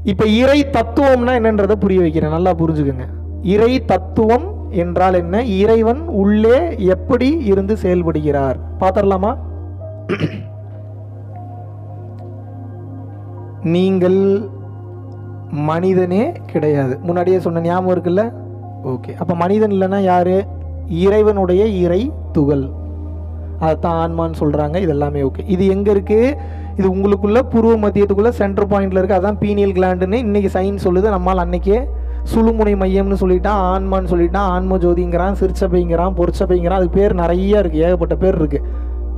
இப்போ இறை தத்துவம்னா என்னன்றதை புரிய வைக்கிறேன், நல்லா புரிஞ்சுக்கோங்க. இறை தத்துவம் என்றால் என்ன, இறைவன் உள்ளே எப்படி இருந்து செயல்படுகிறார் பார்த்துடலாமா? நீங்கள் மனிதனே கிடையாது, முன்னாடியே சொன்ன ஞாபகம் இருக்குல்ல? ஓகே, அப்போ மனிதன் இல்லைன்னா யாரு? இறைவனுடைய இறை துகள், அதைத்தான் ஆன்மான்னு சொல்கிறாங்க. இது எல்லாமே ஓகே. இது எங்கே இருக்குது? இது உங்களுக்குள்ள பூர்வ மத்தியத்துக்குள்ளே சென்டர் பாயிண்டில் இருக்குது. அதான் பீனியல் கிளாண்டுன்னு இன்றைக்கி சயின்ஸ் சொல்லுது. நம்மால் அன்றைக்கே சுழுமுனை மையம்னு சொல்லிட்டான், ஆன்மான்னு சொல்லிட்டான், ஆன்ம ஜோதிங்கிறான், சிற்சபைங்கிறான், பொற்சபைங்கிறான். அதுக்கு பேர் நிறைய இருக்குது, ஏகப்பட்ட பேர் இருக்குது.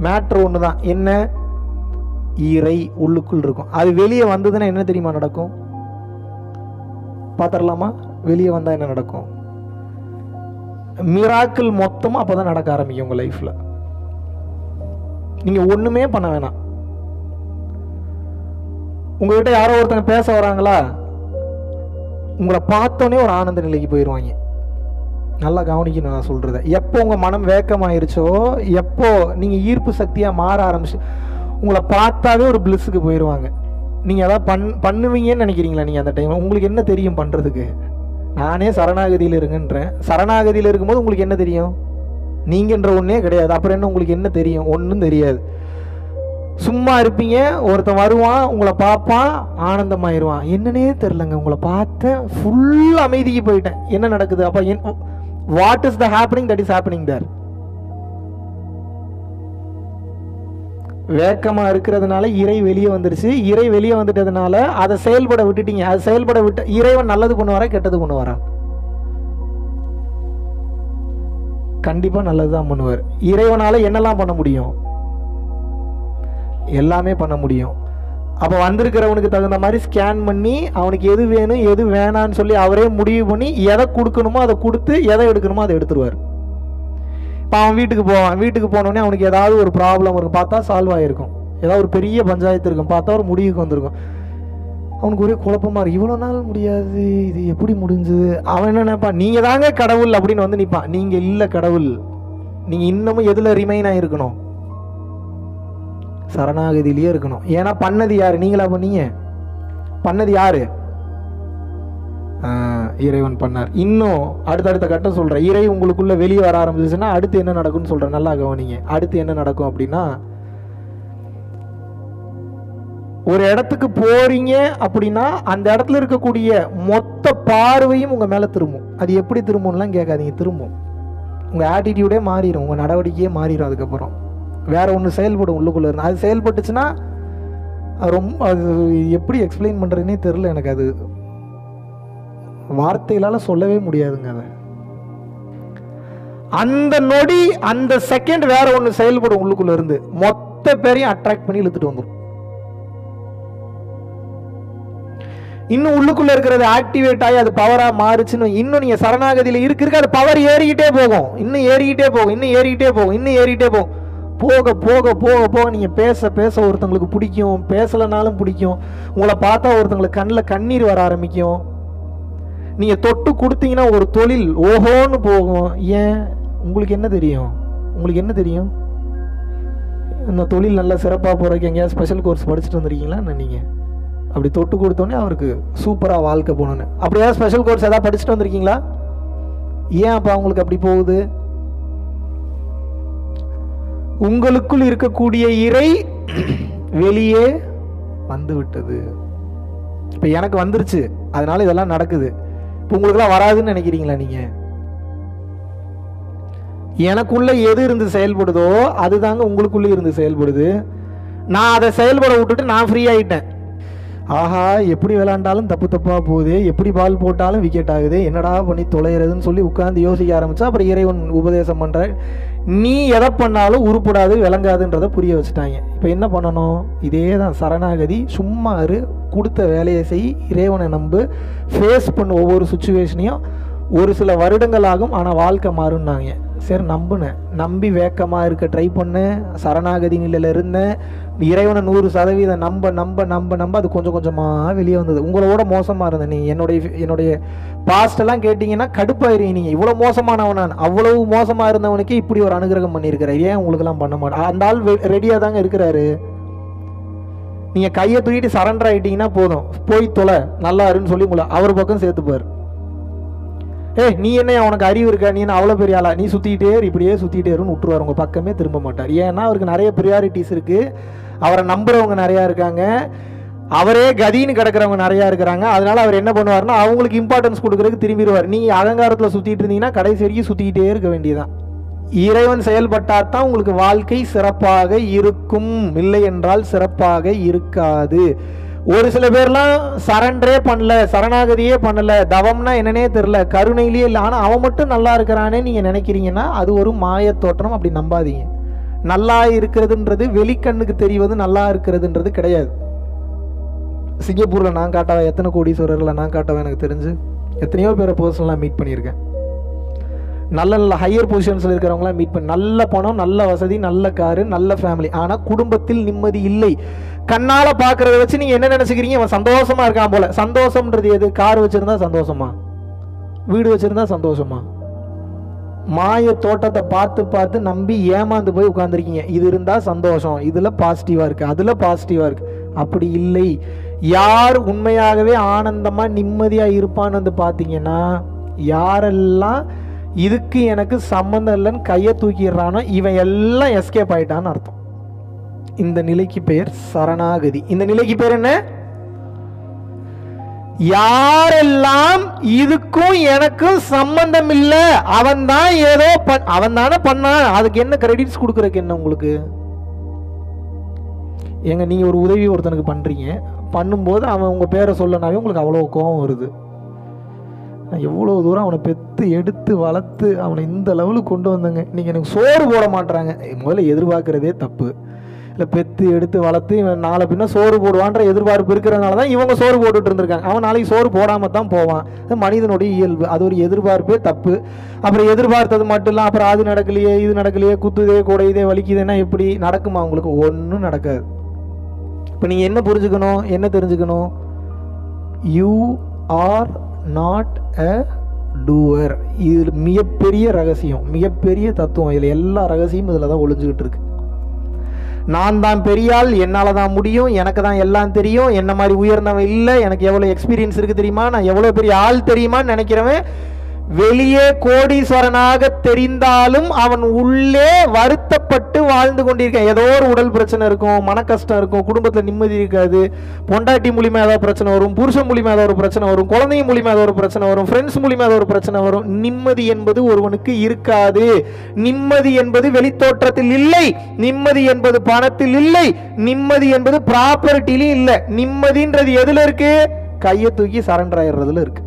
மேட்ரு ஒன்று தான், என்ன? இறை உள்ளுக்குள் இருக்கும். அது வெளியே வந்ததுன்னா என்ன தெரியுமா நடக்கும்? பார்த்துடலாமா? வெளியே வந்தால் என்ன நடக்கும்? மிராக்கிள் மொத்தமாக அப்போ தான் நடக்க ஆரம்பிக்கும் உங்கள் லைஃப்பில். நீங்கள் ஒன்றுமே பண்ண வேணாம். உங்ககிட்ட யாரோ ஒருத்தங்க பேச வராங்களா, உங்களை பார்த்தோன்னே ஒரு ஆனந்த நிலைக்கு போயிடுவாங்க. நல்லா கவனிக்கணும் நான் சொல்கிறத. எப்போ உங்கள் மனம் வேக்கமாயிருச்சோ, எப்போ நீங்கள் ஈர்ப்பு சக்தியாக மாற ஆரம்பிச்சு, உங்களை பார்த்தாவே ஒரு பிளிஸுக்கு போயிடுவாங்க. நீங்கள் எதாவது பண்ணுவீங்கன்னு நினைக்கிறீங்களா? நீங்கள் அந்த டைம் உங்களுக்கு என்ன தெரியும் பண்ணுறதுக்கு? நானே சரணாகதியில் இருங்கன்றேன். சரணாகதியில் இருக்கும்போது உங்களுக்கு என்ன தெரியும்? நீங்கன்ற ஒன்றே கிடையாது. அப்புறம் என்ன உங்களுக்கு என்ன தெரியும்? ஒன்றும் தெரியாது. சும்மா இருப்பீங்க. ஒருத்தன் வருவான், உங்களை பார்ப்பான், ஆனந்தமாயிருவான். என்னன்னே தெரிலங்க, உங்களை பார்த்தேன், ஃபுல் அமைதிக்கு போயிட்டேன். என்ன நடக்குது அப்போ? What is the happening that is happening there? வேக்கமாக இருக்கிறதுனால இறை வெளியே வந்துருச்சு. இறை வெளியே வந்துட்டதுனால அதை செயல்பட விட்டுட்டீங்க. அதை செயல்பட விட்டு இறைவன் நல்லது பண்ணுவாரா கெட்டது பண்ணுவாரா? கண்டிப்பாக நல்லது தான் பண்ணுவார். இறைவனால் என்னெல்லாம் பண்ண முடியும்? எல்லாமே பண்ண முடியும். அப்போ வந்திருக்கிறவனுக்கு தகுந்த மாதிரி ஸ்கேன் பண்ணி அவனுக்கு எது வேணும் எது வேணான்னு சொல்லி அவரே முடிவு பண்ணி எதை கொடுக்கணுமோ அதை கொடுத்து எதை எடுக்கணுமோ அதை எடுத்துருவார். இப்போ அவன் வீட்டுக்கு போவான். வீட்டுக்கு போனோடனே அவனுக்கு ஏதாவது ஒரு ப்ராப்ளம் இருக்கும், பார்த்தா சால்வ் ஆகிருக்கும். ஏதாவது ஒரு பெரிய பஞ்சாயத்து இருக்கும், பார்த்தா ஒரு முடிவுக்கு வந்திருக்கும். அவனுக்கு ஒரே குழப்பமாக இருக்கும், இவ்வளோ நாள் முடியாது, இது எப்படி முடிஞ்சுது? அவன் என்ன நினைப்பான்? நீங்கள் தாங்க கடவுள் அப்படின்னு வந்து நிற்பான். நீங்கள் இல்லை கடவுள். நீங்கள் இன்னமும் எதில் ரிமைன் ஆகிருக்கணும்? சரணாகதியிலேயே இருக்கணும். ஏன்னா பண்ணது யாரு? நீங்களா பண்ணீங்க? பண்ணது யாரு? இறைவன் பண்ணார். இன்னும் அடுத்தடுத்த கட்டம் சொல்கிறேன். இறை உங்களுக்குள்ள வெளியே வர ஆரம்பிச்சுன்னா அடுத்து என்ன நடக்கும்னு சொல்கிறேன், நல்லா கவனிங்க. அடுத்து என்ன நடக்கும் அப்படின்னா, ஒரு இடத்துக்கு போறீங்க அப்படின்னா அந்த இடத்துல இருக்கக்கூடிய மொத்த பார்வையும் உங்கள் மேலே திரும்பும். அது எப்படி திரும்பும்லாம் கேட்காதீங்க, திரும்பும். உங்கள் ஆட்டிடியூடே மாறிடும், உங்கள் நடவடிக்கையே மாறிடும். அதுக்கப்புறம் வேற ஒன்று செயல்படும் உள்ளுக்குள்ளே இருந்து. அது செயல்பட்டுச்சுன்னா ரொம்ப, அது எப்படி எக்ஸ்பிளைன் பண்ணுறதுனே தெரில எனக்கு. அது வார்த்தைகளால் சொல்லவே முடியாதுங்க. அதை அந்த நொடி அந்த செகண்ட் வேற ஒன்று செயல்படும் உள்ளுக்குள்ள இருந்து, மொத்த பேரையும் அட்ராக்ட் பண்ணி இழுத்துட்டு வந்துடும். இன்னும் உள்ளுக்குள்ள இருக்கிறது ஆக்டிவேட் ஆகி அது பவரா மாறுச்சுன்னு இன்னும் நீங்க சரணாகதியில இருக்கு அது பவர் ஏறிக்கிட்டே போகும், இன்னும் ஏறிக்கிட்டே போகும், இன்னும் ஏறிக்கிட்டே போகும், இன்னும் ஏறிக்கிட்டே போகும். போக போக போக போக நீங்க பேச பேச ஒருத்தங்களுக்கு பிடிக்கும், பேசலனாலும் பிடிக்கும். உங்களை பார்த்தா ஒருத்தங்களுக்கு கண்ணில் கண்ணீர் வர ஆரம்பிக்கும். நீங்க தொட்டு கொடுத்தீங்கன்னா ஒரு தொழில் ஓஹோன்னு போகும். ஏன்? உங்களுக்கு என்ன தெரியும்? உங்களுக்கு என்ன தெரியும்? இந்த தொழில் நல்லா சிறப்பாக போறதுக்கு எங்கேயாவது ஸ்பெஷல் கோர்ஸ் படிச்சுட்டு வந்திருக்கீங்களா? நீங்க அப்படி தொட்டு கொடுத்தோன்னே அவருக்கு சூப்பராக வாழ்க்கை போகணுன்னு அப்படியே ஸ்பெஷல் கோர்ஸ் ஏதாவது படிச்சுட்டு வந்திருக்கீங்களா? ஏன் அப்போ அவங்களுக்கு அப்படி போகுது? உங்களுக்குள் இருக்கக்கூடிய இறை வெளியே வந்து விட்டது. இப்போ எனக்கு வந்துருச்சு, அதனால இதெல்லாம் நடக்குது. இப்போ உங்களுக்குலாம் வராதுன்னு நினைக்கிறீங்களா? நீங்க எனக்குள்ள எது இருந்து செயல்படுதோ அதுதாங்க உங்களுக்குள்ளே இருந்து செயல்படுது. நான் அதை செயல்பட விட்டுட்டு நான் ஃப்ரீ ஆயிட்டேன். ஆஹா, எப்படி விளையாண்டாலும் தப்பு தப்பாக போகுது, எப்படி பால் போட்டாலும் விக்கெட் ஆகுது, என்னடா பண்ணி தொலைகிறதுன்னு சொல்லி உட்காந்து யோசிக்க ஆரம்பிச்சா அப்புறம் இறைவன் உபதேசம் பண்ணுற, நீ எதை பண்ணாலும் உருப்படாது விளங்காதுன்றதை புரிய வச்சுட்டாங்க. இப்போ என்ன பண்ணணும்? இதே தான் சரணாகதி. சும்மா இரு, கொடுத்த வேலையை செய், இறைவனை நம்பு, ஃபேஸ் பண்ணு ஒவ்வொரு சுச்சுவேஷனையும். ஒரு சில வருடங்கள் ஆகும், ஆனால் வாழ்க்கை மாறும்னாங்க. சரி, நம்புனேன். நம்பி வேக்கமாக இருக்க ட்ரை பண்ணேன், சரணாகதி நிலையில் இருந்தேன். இறைவனை 100% நம்ப நம்ப நம்ப நம்ப அது கொஞ்சம் கொஞ்சமாக வெளியே வந்தது. உங்களோட மோசமாக இருந்தேன். நீங்கள் என்னுடைய பாஸ்டெல்லாம் கேட்டிங்கன்னா கடுப்பாயிருவீங்க. நீங்கள் இவ்வளோ மோசமானவன், நான் அவ்வளவு மோசமாக இருந்தவனுக்கே இப்படி ஒரு அனுகிரகம் பண்ணியிருக்கிறேன், ஏன் உங்களுக்கெல்லாம் பண்ண மாட்டேன்? அந்த ஆள் ரெடியாக தாங்க இருக்கிறாரு. நீங்கள் கையை தூக்கிட்டு சரண்டர் ஆகிட்டீங்கன்னா போதும், போய் தொலை நல்லா இருன்னு சொல்லி உங்களை அவர் பக்கம் சேர்த்துப்பார். நீ என்ன உனக்கு அறிவு இருக்கா, நீ என்ன அவ்வளோ பெரிய ஆளா, நீ சுற்றிக்கிட்டே இப்படியே சுற்றிக்கிட்டே இருன்னு விட்டுருவார், உங்கள் பக்கமே திரும்ப மாட்டார். ஏன்னா அவருக்கு நிறைய ப்ரியாரிட்டிஸ் இருக்குது, அவரை நம்புறவங்க நிறையா இருக்காங்க, அவரே கதின்னு கிடக்கிறவங்க நிறையா இருக்கிறாங்க. அதனால அவர் என்ன பண்ணுவார்னா அவங்களுக்கு இம்பார்ட்டன்ஸ் கொடுக்குறதுக்கு திரும்பிடுவார். நீங்கள் அகங்காரத்தில் சுற்றிட்டு இருந்தீங்கன்னா கடைசி வரைக்கும் சுற்றிக்கிட்டே இருக்க வேண்டியதான். இறைவன் செயல்பட்டால் உங்களுக்கு வாழ்க்கை சிறப்பாக இருக்கும், இல்லை என்றால் சிறப்பாக இருக்காது. ஒரு சில பேர்லாம் சரண்டரே பண்ணல, சரணாகதியே பண்ணல, தவம்னா என்னன்னே தெரியல, கருணையிலேயே இல்லை, ஆனால் அவன் மட்டும் நல்லா இருக்கிறானே நீங்கள் நினைக்கிறீங்கன்னா அது ஒரு மாய தோற்றம். அப்படி நம்பாதீங்க. நல்லா இருக்கிறதுன்றது வெளிக்கண்ணுக்கு தெரிவது நல்லா இருக்கிறதுன்றது கிடையாது. சிங்கப்பூரில் நான் காட்டவன் எத்தனை கோடீஸ்வரர்களை நான் காட்டவன் எனக்கு தெரிஞ்சு எத்தனையோ பேரை பர்சனலாக மீட் பண்ணியிருக்கேன். நல்ல நல்ல ஹையர் பொசிஷன்ஸில் இருக்கிறவங்களாம் மீட் பண்ணி, நல்ல பணம், நல்ல வசதி, நல்ல காரு, நல்ல ஃபேமிலி, ஆனால் குடும்பத்தில் நிம்மதி இல்லை. கண்ணால் பார்க்குறத வச்சு நீங்கள் என்ன நினச்சிக்கிறீங்க, அவன் சந்தோஷமாக இருக்கான் போல. சந்தோஷம்ன்றது எது? கார் வச்சுருந்தா சந்தோஷமா, வீடு வச்சுருந்தா சந்தோஷமா? மாய தோட்டத்தை பார்த்து பார்த்து நம்பி ஏமாந்து போய் உட்காந்துருக்கீங்க. இது இருந்தால் சந்தோஷம், இதில் பாசிட்டிவாக இருக்குது, அதில் பாசிட்டிவாக இருக்குது. அப்படி இல்லை. யார் உண்மையாகவே ஆனந்தமாக நிம்மதியாக இருப்பான்னு வந்து பார்த்தீங்கன்னா, யாரெல்லாம் இதுக்கு எனக்கு சம்மந்தம் இல்லைன்னு கையை தூக்கிடுறானோ இவன் எல்லாம் எஸ்கேப் ஆயிட்டான்னு அர்த்தம். இந்த நிலைக்கு பெயர் சரணாகதி. இந்த நிலைக்கு பேர் என்ன? யாரெல்லாம் இதுக்கும் எனக்கும் சம்பந்தம் இல்லை, அவன் தான் ஏதோ அவன் தானே பண்ணான், அதுக்கு என்ன கிரெடிட்ஸ் கொடுக்குறதுக்கு என்ன உங்களுக்கு? ஏங்க நீங்கள் ஒரு உதவி ஒருத்தனுக்கு பண்ணுறீங்க, பண்ணும்போது அவன் உங்கள் பேரை சொல்லனாவே உங்களுக்கு அவ்வளோ கோபம் வருது. எவ்வளோ தூரம் அவனை பெற்று எடுத்து வளர்த்து அவனை இந்த லெவலுக்கு கொண்டு வந்தாங்க, இன்றைக்கி எனக்கு சோறு போட மாட்டுறாங்க. முதல்ல எதிர்பார்க்குறதே தப்பு. இல்லை பெற்று எடுத்து வளர்த்து இவன் நாளை பின்ன சோறு போடுவான்ற எதிர்பார்ப்பு இருக்கிறதுனால தான் இவங்க சோறு போட்டுட்டு இருந்திருக்காங்க. அவன் நாளைக்கு சோறு போடாமல் தான் போவான். மனிதனுடைய இயல்பு, அது ஒரு எதிர்பார்ப்பே தப்பு. அப்புறம் எதிர்பார்த்தது மட்டும் இல்லை, அப்புறம் அது நடக்கலையே இது நடக்கலையே, குத்துதே குடையுதே வலிக்குதுன்னா எப்படி நடக்குமா? உங்களுக்கு ஒன்றும் நடக்காது. இப்போ நீங்கள் என்ன புரிஞ்சுக்கணும், என்ன தெரிஞ்சுக்கணும்? You are not a doer. இது மிகப்பெரிய ரகசியம், மிகப்பெரிய தத்துவம். இதில் எல்லா ரகசியமும் இதில் தான் ஒளிஞ்சுக்கிட்டு இருக்கு. நான் தான் பெரியாள், என்னால் தான் முடியும், எனக்கு தான் எல்லாம் தெரியும், என்ன மாதிரி உயர்ந்தவன் இல்லை, எனக்கு எவ்வளோ எக்ஸ்பீரியன்ஸ் இருக்குது தெரியுமா, நான் எவ்வளோ பெரிய ஆள் தெரியுமான்னு நினைக்கிறவன் வெளியே கோடீஸ்வரனாக தெரிந்தாலும் அவன் உள்ளே வருத்தப்பட்டு வாழ்ந்து கொண்டிருக்கான். ஏதோ ஒரு உடல் பிரச்சனை இருக்கும், மன கஷ்டம் இருக்கும், குடும்பத்தில் நிம்மதி இருக்காது, பொண்டாட்டி மூலியமா ஏதாவது பிரச்சனை வரும், புருஷன் மூலியமா ஏதாவது ஒரு பிரச்சனை வரும், குழந்தைங்க மூலியமா ஏதாவது ஒரு பிரச்சனை வரும், ஃப்ரெண்ட்ஸ் மூலியமா ஏதாவது ஒரு பிரச்சனை வரும். நிம்மதி என்பது ஒருவனுக்கு இருக்காது. நிம்மதி என்பது வெளித்தோற்றத்தில் இல்லை, நிம்மதி என்பது பணத்தில் இல்லை, நிம்மதி என்பது ப்ராப்பர்ட்டிலையும் இல்லை. நிம்மதின்றது எதுல இருக்கு? கையை தூக்கி சரண்டர் ஆயிடுறதுல இருக்கு.